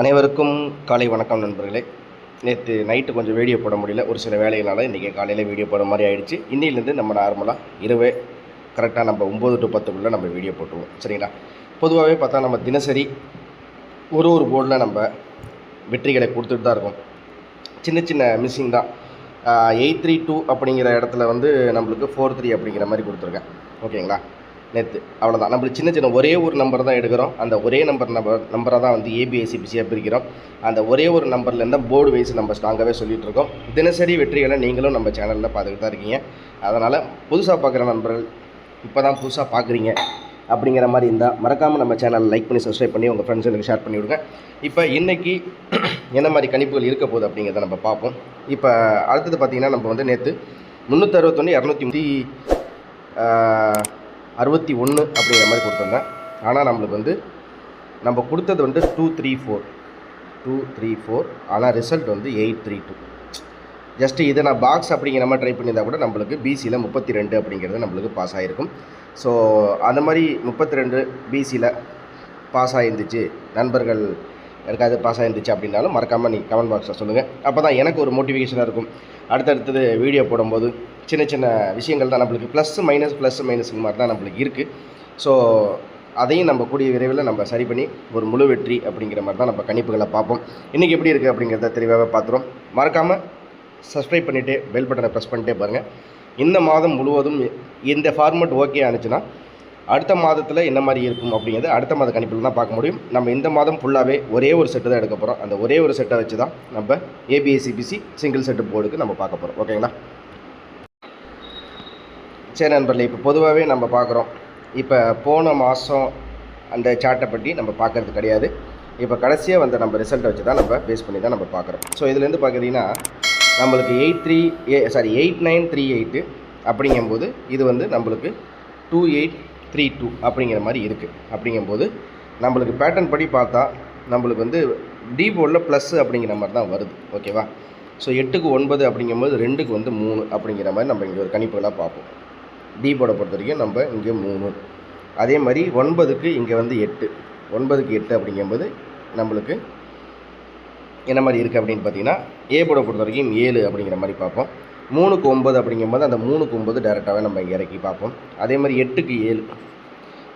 அனைவருக்கும் காலை வணக்கம் நண்பர்களே. நேற்று நைட்டு கொஞ்சம் வீடியோ போட முடியல, ஒரு சில வேலைகளால் இன்றைக்கி காலையில் வீடியோ போட மாதிரி ஆகிடுச்சு. இன்னிலேருந்து நம்ம நார்மலாக இரவே கரெக்டாக நம்ம 9 to 10 நம்ம வீடியோ போட்டுருவோம், சரிங்களா? பொதுவாகவே பார்த்தா நம்ம தினசரி ஒரு போர்டில் நம்ம வெற்றிகளை கொடுத்துட்டு தான் இருக்கோம். சின்ன சின்ன மிஸ்ஸிங் தான். 832 அப்படிங்கிற இடத்துல வந்து நம்மளுக்கு 43 அப்படிங்கிற மாதிரி கொடுத்துருக்கேன், ஓகேங்களா? நேற்று அவ்வளோதான். நம்மளுக்கு சின்ன சின்ன ஒரே ஒரு நம்பர் தான் எடுக்கிறோம். அந்த ஒரே நம்பரை தான் வந்து ஏபிஎஸ்சிபிசியாக பிரிக்கிறோம். அந்த ஒரே ஒரு நம்பர்லேருந்து போர்டு வைஸ் நம்ம ஸ்ட்ராங்காகவே சொல்லிகிட்டு இருக்கோம். தினசரி வெற்றிகளை நீங்களும் நம்ம சேனலில் பார்த்துக்கிட்டு தான் இருக்கீங்க. அதனால் புதுசாக பார்க்குற நண்பர்கள், இப்போ தான் புதுசாக பார்க்குறீங்க அப்படிங்கிற மாதிரி இருந்தால் மறக்காமல் நம்ம சேனல் லைக் பண்ணி சப்ஸ்கிரைப் பண்ணி உங்கள் ஃப்ரெண்ட்ஸுங்களுக்கு ஷேர் பண்ணி விடுங்க. இப்போ இன்றைக்கி என்ன மாதிரி கணிப்புகள் இருக்க போகுது அப்படிங்கிறத நம்ம பார்ப்போம். இப்போ அடுத்தது பார்த்திங்கன்னா நம்ம வந்து நேற்று 361 261 அப்படிங்கிற மாதிரி கொடுத்துருந்தேன். ஆனால் நம்மளுக்கு வந்து நம்ம கொடுத்தது வந்து 234 ஆனால் ரிசல்ட் வந்து 832. ஜஸ்ட்டு இதை நான் பாக்ஸ் அப்படிங்கிற மாதிரி ட்ரை பண்ணியிருந்தால் கூட நம்மளுக்கு பிசியில் 32 அப்படிங்கிறது நம்மளுக்கு பாஸ் ஆகிருக்கும். ஸோ அந்த மாதிரி 32 பிசியில் பாஸ் ஆகிருந்துச்சு, நண்பர்கள் யாருக்காவது பாஸ் ஆகிருந்துச்சு அப்படின்னாலும் மறக்காமல் நீங்கள் கமெண்ட் பாக்ஸில் சொல்லுங்கள். அப்போ தான் எனக்கு ஒரு மோட்டிவேஷனாக இருக்கும். அடுத்தடுத்தது வீடியோ போடும்போது சின்ன சின்ன விஷயங்கள் தான் நம்மளுக்கு ப்ளஸ் மைனஸுக்கு மாதிரி தான் நம்மளுக்கு இருக்குது. ஸோ அதையும் நம்ம கூடிய விரைவில் நம்ம சரி பண்ணி ஒரு முழு வெற்றி அப்படிங்கிற மாதிரி தான் நம்ம கணிப்புகளை பார்ப்போம். இன்றைக்கி எப்படி இருக்குது அப்படிங்கிறத தெளிவாக பார்த்துரும். மறக்காமல் சப்ஸ்கிரைப் பண்ணிவிட்டு பெல் பட்டனை ப்ரெஸ் பண்ணிட்டே பாருங்கள். இந்த மாதம் முழுவதும் இந்த ஃபார்மெட் ஓகே ஆனிச்சுன்னா அடுத்த மாதத்தில் என்ன மாதிரி இருக்கும் அப்படிங்கிறது அடுத்த மாத கணிப்பில் தான் பார்க்க முடியும். நம்ம இந்த மாதம் ஃபுல்லாகவே ஒரே ஒரு செட்டு தான் எடுக்க போகிறோம். அந்த ஒரே ஒரு செட்டை வச்சு தான் நம்ம ஏபிஎஸ்சிபிசி சிங்கிள் செட்டு போர்டுக்கு நம்ம பார்க்க போகிறோம், ஓகேங்களா? சரி நண்பர்களே, இப்போ பொதுவாகவே நம்ம பார்க்குறோம். இப்போ போன மாதம் அந்த சார்ட்டை பற்றி நம்ம பார்க்குறது கிடையாது. இப்போ கடைசியாக வந்த நம்ம ரிசல்ட்டை வச்சு தான் நம்ம பேஸ் பண்ணி தான் நம்ம பார்க்குறோம். ஸோ இதுலேருந்து பார்க்குறீங்கன்னா நம்மளுக்கு 8938 அப்படிங்கும்போது இது வந்து நம்மளுக்கு 2832 அப்படிங்கிற மாதிரி இருக்குது. அப்படிங்கும்போது நம்மளுக்கு பேட்டர்ன் படி பார்த்தா நம்மளுக்கு வந்து டி போர்டில் ப்ளஸ் அப்படிங்கிற மாதிரி தான் வருது, ஓகேவா? ஸோ 8க்கு 9 அப்படிங்கும்போது 2க்கு வந்து 3 அப்படிங்கிற மாதிரி நம்ம இங்கே ஒரு கணிப்புகளாக பார்ப்போம். டி போர்டை பொறுத்த வரைக்கும் நம்ம இங்கே 3, அதே மாதிரி 9க்கு இங்கே வந்து 8, 9க்கு 8 அப்படிங்கும்போது நம்மளுக்கு என்ன மாதிரி இருக்குது அப்படின்னு பார்த்தீங்கன்னா ஏ போர்டை பொறுத்த வரைக்கும் 7 அப்படிங்கிற மாதிரி பார்ப்போம். 3க்கு 9 அப்படிங்கும்போது அந்த 3க்கு 9 டேரெக்டாகவே நம்ம இங்கே இறக்கி பார்ப்போம். அதே மாதிரி 8க்கு 7,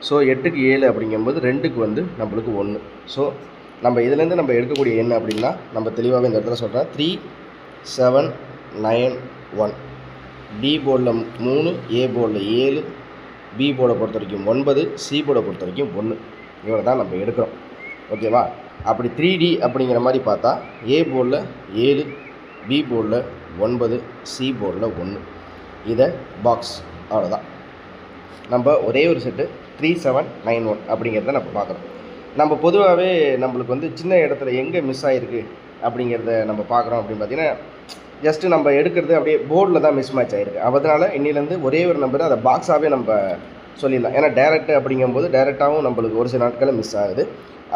ஸோ 8க்கு 7 அப்படிங்கும்போது 2க்கு வந்து நம்மளுக்கு 1. ஸோ நம்ம இதுலேருந்து நம்ம எடுக்கக்கூடிய எண் அப்படின்னா நம்ம தெளிவாக இந்த இடத்துல சொல்கிறேன் 3791. டி போர்டில் 3, ஏ போர்டில் 7, பி போர்டை பொறுத்த வரைக்கும் 9, சி போர்டை பொறுத்த வரைக்கும் 1. இவரை தான் நம்ம எடுக்கிறோம், ஓகேவா? அப்படி 3D அப்படிங்கிற மாதிரி பார்த்தா ஏ போர்டில் 7, பி போர்டில் 9, சி போர்டில் 1. இதை பாக்ஸ், அவ்வளோதான். நம்ம ஒரே ஒரு செட்டு 3791 அப்படிங்கிறத நம்ம பார்க்குறோம். நம்ம பொதுவாகவே நம்மளுக்கு வந்து சின்ன இடத்துல எங்கே மிஸ் ஆகிருக்கு அப்படிங்கிறத நம்ம பார்க்குறோம் அப்படின்னு பார்த்தீங்கன்னா ஜஸ்ட்டு நம்ம எடுக்கிறது அப்படியே போர்டில் தான் மிஸ் மேட்ச் ஆகிருக்கு. அதனால் இன்னிலேருந்து ஒரே ஒரு நம்பர் அதை பாக்ஸாகவே நம்ம சொல்லிடலாம். ஏன்னா டேரெக்ட் அப்படிங்கும்போது டேரெக்டாகவும் நம்மளுக்கு ஒரு சில நாட்களில் மிஸ் ஆகுது.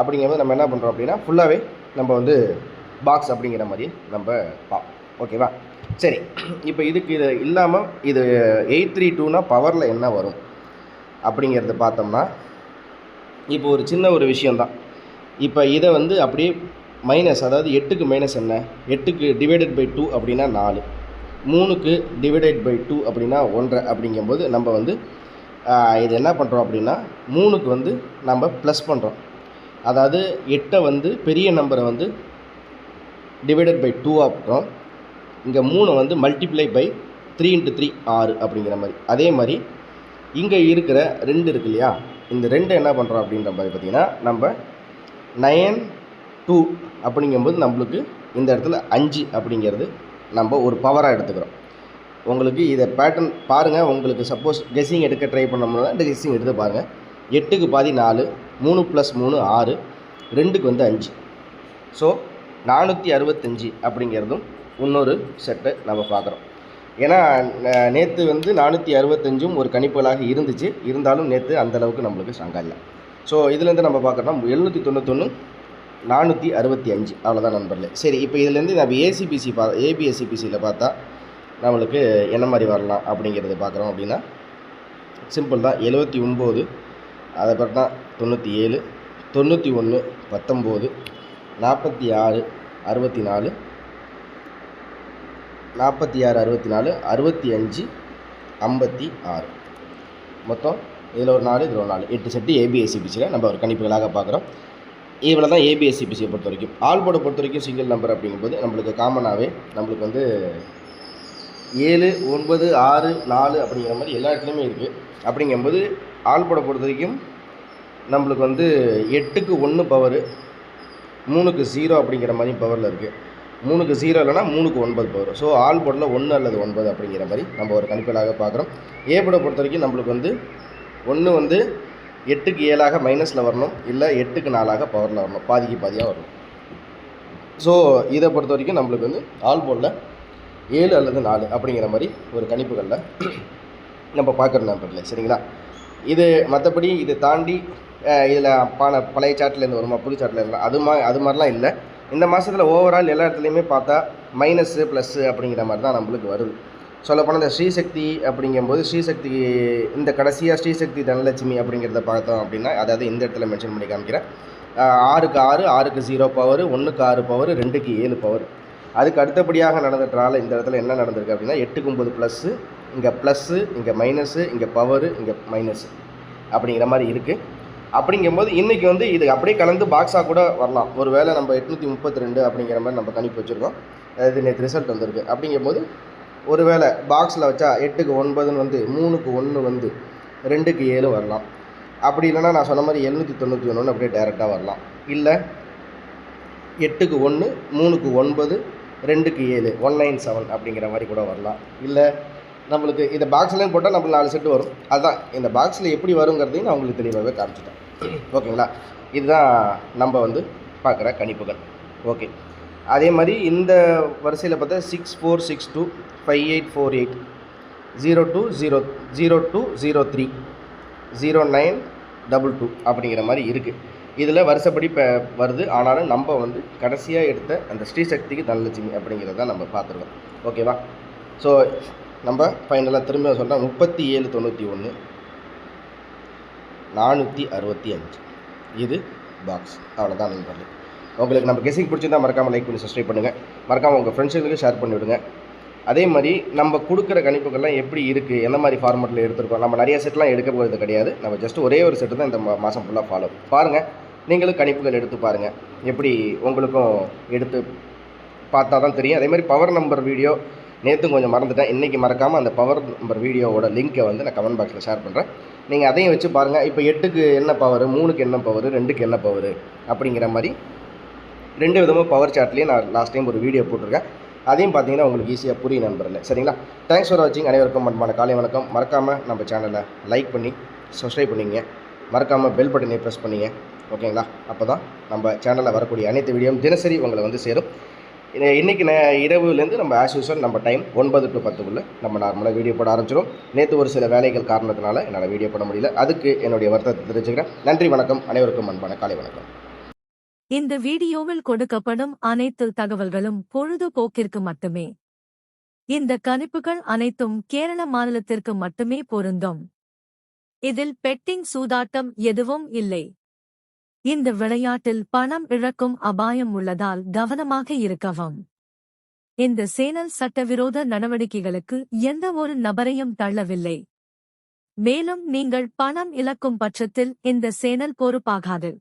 அப்படிங்கும்போது நம்ம என்ன பண்ணுறோம் அப்படின்னா ஃபுல்லாகவே நம்ம வந்து பாக்ஸ் அப்படிங்கிற மாதிரி நம்ம பார்ப்போம், ஓகேவா? சரி, இப்போ இதுக்கு இது இல்லாமல் இது 832னா பவரில் என்ன வரும் அப்படிங்கிறத பார்த்தோம்னா இப்போ ஒரு சின்ன ஒரு விஷயந்தான். இப்போ இதை வந்து அப்படியே மைனஸ், அதாவது 8க்கு மைனஸ் என்ன, 8க்கு டிவைடட் பை 2 அப்படின்னா 4, 3க்கு டிவைடட் பை 2 அப்படின்னா 1.5 அப்படிங்கும்போது நம்ம வந்து இது என்ன பண்ணுறோம் அப்படின்னா 3க்கு வந்து நம்ம ப்ளஸ் பண்ணுறோம். அதாவது 8ஐ வந்து பெரிய நம்பரை வந்து டிவைடட் பை 2 ஆகிறோம். இங்கே 3 வந்து மல்டிப்ளை பை 3 × 3 6 அப்படிங்கிற மாதிரி. அதே மாதிரி இங்கே இருக்கிற 2 இருக்கு இல்லையா, இந்த 2 என்ன பண்ணுறோம் அப்படின்ற மாதிரி பார்த்திங்கன்னா நம்ம 9 2 அப்படிங்கும்போது நம்மளுக்கு இந்த இடத்துல 5 அப்படிங்கிறது நம்ம ஒரு பவராக எடுத்துக்கிறோம். உங்களுக்கு இதை பேட்டர்ன் பாருங்கள். உங்களுக்கு சப்போஸ் கெஸ்ஸிங் எடுக்க ட்ரை பண்ணோம்னா கெஸ்ஸிங் எடுத்து பாருங்கள். 8க்கு பாதி 4, 3 + 3 6, 2க்கு வந்து 5. ஸோ 465 அப்படிங்கிறதும் இன்னொரு செட்டை நம்ம பார்க்குறோம். ஏன்னா நேற்று வந்து 465ம் ஒரு கணிப்புகளாக இருந்துச்சு, இருந்தாலும் நேற்று அந்தளவுக்கு நம்மளுக்கு ஸ்ட்ராங்காக இல்லை. ஸோ இதுலேருந்து நம்ம பார்க்குறோம் 791 465, அவ்வளோதான் நண்பர்களே. சரி, இப்போ இதுலேருந்து நம்ம ஏபிஎஸ்சிபிசியில் பார்த்தா நம்மளுக்கு என்ன மாதிரி வரலாம் அப்படிங்கிறது பார்க்குறோம் அப்படின்னா சிம்பிள் தான். 79, அதை பார்த்தா 97, 91, 19, 46 64 46 64 65 56 மொத்தம் இதில் ஒரு 4 இதில் ஒரு 4 8 செட்டு ஏபிஎஸ்சிபிசியில் நம்ம ஒரு கணிப்புகளாக பார்க்குறோம். இவ்வளோ தான் ஏபிஎஸ்சிபிசியை பொறுத்த வரைக்கும். ஆல் போர்டை பொறுத்த வரைக்கும் சிங்கிள் நம்பர் அப்படிங்கும்போது நம்மளுக்கு காமனாகவே நம்மளுக்கு வந்து 7 9 6 4 அப்படிங்கிற மாதிரி எல்லா இடத்துலையுமே இருக்குது. அப்படிங்கும்போது ஆல் போர்டை பொறுத்த வரைக்கும் நம்மளுக்கு வந்து 8க்கு 1 பவரு, 3க்கு 0 அப்படிங்கிற மாதிரி பவரில் இருக்குது. 3க்கு 0 இல்லைனா 3க்கு 9 பவர். ஸோ ஆல் போர்டில் 1 அல்லது 9 அப்படிங்கிற மாதிரி நம்ம ஒரு கணிப்புகளாக பார்க்குறோம். ஏ போர்டை பொறுத்த வரைக்கும் நம்மளுக்கு வந்து 1 வந்து 8க்கு 7ஆக மைனஸில் வரணும், இல்லை 8க்கு 4ஆக பவரில் வரணும், பாதிக்கு பாதியாக வரணும். ஸோ இதை பொறுத்த வரைக்கும் நம்மளுக்கு வந்து ஆல் போர்டில் 7 அல்லது 4 அப்படிங்கிற மாதிரி ஒரு கணிப்புகளில் நம்ம பார்க்குற நம்பரில் சரிங்களா. இது மற்றபடி இதை தாண்டி இதில் பழைய சார்ட்லேருந்து வருமா புது சார்ட்டில் இருந்தால் அது மாதிரிலாம் இல்லை. இந்த மாதத்தில் ஓவரால் எல்லா இடத்துலையுமே பார்த்தா மைனஸு ப்ளஸ்ஸு அப்படிங்கிற மாதிரி தான் நம்மளுக்கு வருது. சொல்லப்போனால் இந்த ஸ்ரீசக்தி அப்படிங்கும்போது ஸ்ரீசக்தி இந்த கடைசியாக ஸ்ரீசக்தி தனலட்சுமி அப்படிங்கிறத பார்த்தோம் அப்படின்னா, அதாவது இந்த இடத்துல மென்ஷன் பண்ணி காமிக்கிறேன். 6க்கு 6 6க்கு 0 பவர், 1க்கு 6 பவர், 2க்கு 7 பவர். அதுக்கு அடுத்தபடியாக நடந்துட்டால இந்த இடத்துல என்ன நடந்திருக்கு அப்படின்னா 8க்கு 9 ப்ளஸ்ஸு, இங்கே ப்ளஸ்ஸு, இங்கே மைனஸு, இங்கே பவரு, இங்கே மைனஸு அப்படிங்கிற மாதிரி இருக்குது. அப்படிங்கும்போது இன்றைக்கி வந்து இது அப்படியே கலந்து பாக்ஸாக கூட வரலாம். ஒரு வேளை நம்ம 832 அப்படிங்கிற மாதிரி நம்ம கணிப்பு வச்சுருக்கோம். இது நேற்று ரிசல்ட் வந்திருக்கு. அப்படிங்கும்போது ஒரு வேளை பாக்ஸில் வச்சா 8க்கு 9 வந்து 3க்கு 1 வந்து 2க்கு 7 வரலாம். அப்படி இல்லைனா நான் சொன்ன மாதிரி 791 அப்படியே டேரெக்டாக வரலாம். இல்லை 8க்கு 1 3க்கு 9 2க்கு 7 197 அப்படிங்கிற மாதிரி கூட வரலாம். இல்லை நம்மளுக்கு இதை பாக்ஸ்லேயும் போட்டால் நம்மளுக்கு 4 செட்டு வரும். அதுதான் இந்த பாக்ஸில் எப்படி வருங்கிறதையும் நான் உங்களுக்கு தெளிவாகவே காமிச்சிட்டேன். ஓகேங்களா. இதுதான் நம்ம வந்து பார்க்குற கணிப்புகள். ஓகே. அதே மாதிரி இந்த வரிசையில் பார்த்தா 6462 5848 0203 0922 அப்படிங்கிற மாதிரி இருக்குது. இதில் வருஷப்படி இப்போ வருது. ஆனாலும் நம்ம வந்து கடைசியாக எடுத்த அந்த ஸ்ரீசக்திக்கு தனலட்சுமி அப்படிங்கிறத நம்ம பார்த்துருக்கோம். ஓகேவா. ஸோ நம்ம ஃபைனலாக திரும்ப சொல்கிறோம். 3791 465 இது பாக்ஸ். அவ்வளோதான் நண்பர்களே. உங்களுக்கு நம்ம கெஸிங் பிடிச்சிருந்தால் மறக்காமல் லைக் பண்ணி சப்ஸ்கிரைப் பண்ணுங்கள். மறக்காமல் உங்கள் ஃப்ரெண்ட்ஸுங்களுக்கு ஷேர் பண்ணிவிடுங்க. அதே மாதிரி நம்ம கொடுக்குற கணிப்புகள்லாம் எப்படி இருக்குது, எந்த மாதிரி ஃபார்மெட்டில் எடுத்துருக்கோம். நம்ம நிறைய செட்லாம் எடுக்க போகிறது கிடையாது. நம்ம ஜஸ்ட் ஒரே ஒரு செட்டு தான் இந்த மாதம் ஃபுல்லாக ஃபாலோ பாருங்கள். நீங்களும் கணிப்புகள் எடுத்து பாருங்கள். எப்படி உங்களுக்கும் எடுத்து பார்த்தா தான் தெரியும். அதே மாதிரி பவர் நம்பர் வீடியோ நேற்றும் கொஞ்சம் மறந்துட்டேன். இன்றைக்கி மறக்காமல் அந்த பவர் நம்பர் வீடியோவோட லிங்க்கை வந்து நான் கமெண்ட் பாக்ஸில் ஷேர் பண்ணுறேன். நீங்கள் அதையும் வச்சு பாருங்கள். இப்போ 8க்கு என்ன பவர், 3க்கு என்ன பவர், 2க்கு என்ன பவர் அப்படிங்கிற மாதிரி 2 விதமாக பவர் சார்ட்லேயே நான் லாஸ்ட் டைம் ஒரு வீடியோ போட்டிருக்கேன். அதையும் பார்த்தீங்கன்னா உங்களுக்கு ஈஸியாக புரியும் நண்பர்களே. சரிங்களா. தேங்க்ஸ் ஃபார் வாட்சிங். அனைவருக்கும் அன்பான காலை வணக்கம். மறக்காமல் நம்ம சேனலை லைக் பண்ணி சப்ஸ்கிரைப் பண்ணிங்க. மறக்காமல் பெல் பட்டனை ப்ரெஸ் பண்ணிங்க. ஓகேங்களா. அப்போ தான் நம்ம சேனலில் வரக்கூடிய அனைத்து வீடியோவும் தினசரி உங்களை வந்து சேரும். இன்றைக்கி இரவுலேருந்து நம்ம ஆஸ் யூஸ்வல் நம்ம டைம் 9 to 10க்குள்ளே நம்ம நார்மலாக வீடியோ போட ஆரம்பிச்சிடும். நேற்று ஒரு சில வேலைகள் காரணத்தினால என்னால் வீடியோ போட முடியல. அதுக்கு என்னுடைய வருத்தத்தை தெரிவிச்சுக்கிறேன். நன்றி, வணக்கம். அனைவருக்கும் அன்பான காலை வணக்கம். இந்த வீடியோவில் கொடுக்கப்படும் அனைத்து தகவல்களும் பொழுதுபோக்கிற்கு மட்டுமே. இந்த கணிப்புகள் அனைத்தும் கேரள மாநிலத்திற்கு மட்டுமே பொருந்தும். இதில் பெட்டிங் சூதாட்டம் எதுவும் இல்லை. இந்த விளையாட்டில் பணம் இழக்கும் அபாயம் உள்ளதால் கவனமாக இருக்கவும். இந்த சேனல் சட்டவிரோத நடவடிக்கைகளுக்கு எந்த ஒரு நபரையும் தள்ளவில்லை. மேலும் நீங்கள் பணம் இழக்கும் பட்சத்தில் இந்த சேனல் பொறுப்பாகாது.